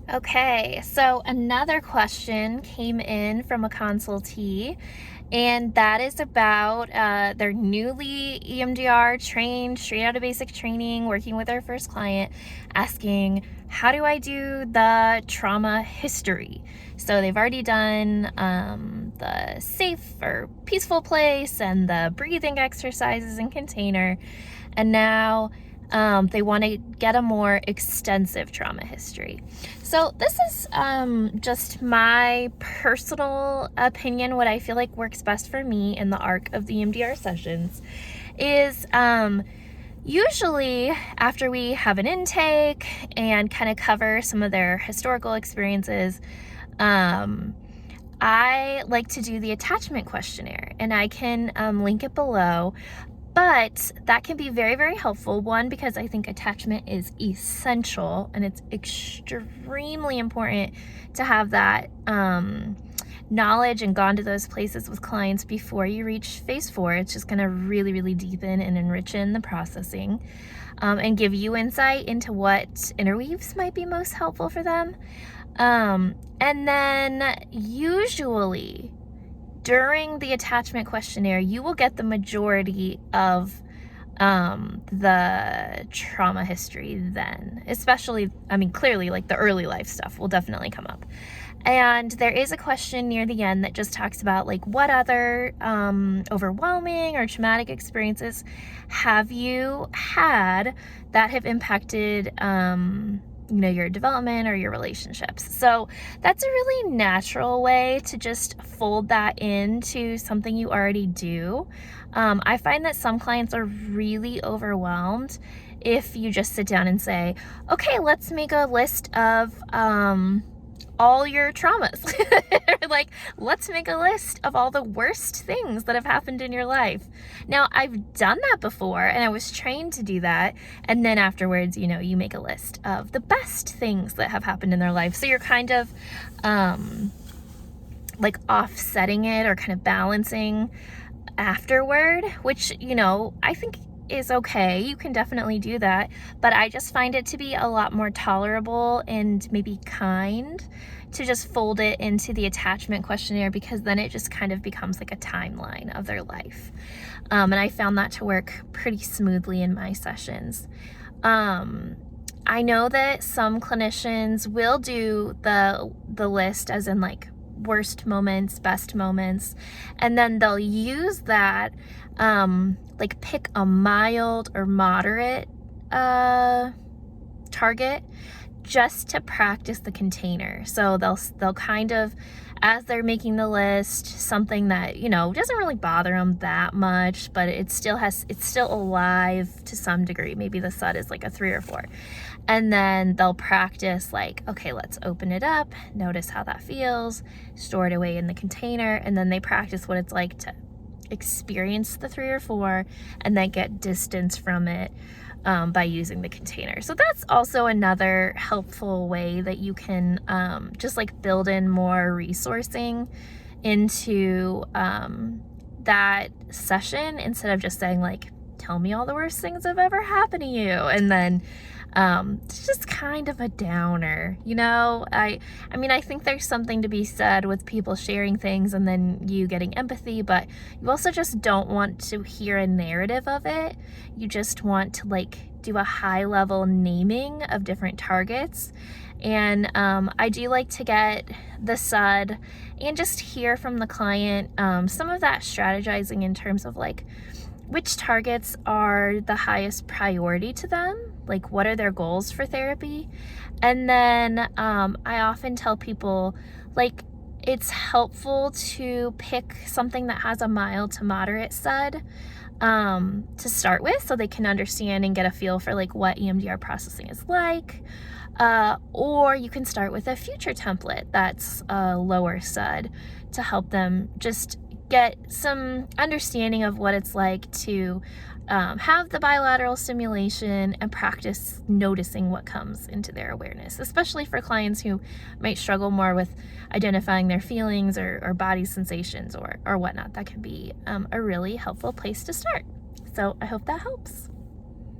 Okay, so another question came in from a consultee, and that is about their newly EMDR trained, straight out of basic training, working with their first client, asking, how do I do the trauma history? So they've already done the safe or peaceful place and the breathing exercises and container, and now they want to get a more extensive trauma history. So this is just my personal opinion. What I feel like works best for me in the arc of the EMDR sessions is usually after we have an intake and kind of cover some of their historical experiences, I like to do the attachment questionnaire, and I can link it below. But that can be very, very helpful. One, because I think attachment is essential, and it's extremely important to have that knowledge and gone to those places with clients before you reach phase 4. It's just going to really, really deepen and enrich in the processing and give you insight into what interweaves might be most helpful for them. And then usually during the attachment questionnaire, you will get the majority of the trauma history then, especially, clearly, like the early life stuff will definitely come up. And there is a question near the end that just talks about like what other overwhelming or traumatic experiences have you had that have impacted your development or your relationships. So that's a really natural way to just fold that into something you already do. I find that some clients are really overwhelmed if you just sit down and say, okay, let's make a list of all your traumas. Like, let's make a list of all the worst things that have happened in your life. Now, I've done that before, and I was trained to do that. And then afterwards, you make a list of the best things that have happened in their life. So you're kind of like offsetting it or kind of balancing afterward, which, I think is okay. You can definitely do that, but I just find it to be a lot more tolerable and maybe kind to just fold it into the attachment questionnaire, because then it just kind of becomes like a timeline of their life. And I found that to work pretty smoothly in my sessions. I know that some clinicians will do the list as in like worst moments, best moments, and then they'll use that like pick a mild or moderate target just to practice the container. So they'll kind of, as they're making the list, something that doesn't really bother them that much, but it's still alive to some degree. Maybe the SUD is like a 3 or 4, and then they'll practice like, okay, let's open it up, notice how that feels, store it away in the container, and then they practice what it's like to experience the 3 or 4 and then get distance from it by using the container. So that's also another helpful way that you can just like build in more resourcing into that session, instead of just saying like, tell me all the worst things that have ever happened to you, and then it's just kind of a downer. I think there's something to be said with people sharing things and then you getting empathy, but you also just don't want to hear a narrative of it. You just want to like do a high level naming of different targets. And I do like to get the SUD and just hear from the client some of that strategizing in terms of like which targets are the highest priority to them, like what are their goals for therapy. And then I often tell people like it's helpful to pick something that has a mild to moderate SUD to start with, so they can understand and get a feel for like what EMDR processing is like. Or you can start with a future template that's a lower SUD to help them just get some understanding of what it's like to have the bilateral stimulation and practice noticing what comes into their awareness, especially for clients who might struggle more with identifying their feelings or body sensations or whatnot. That can be a really helpful place to start. So I hope that helps.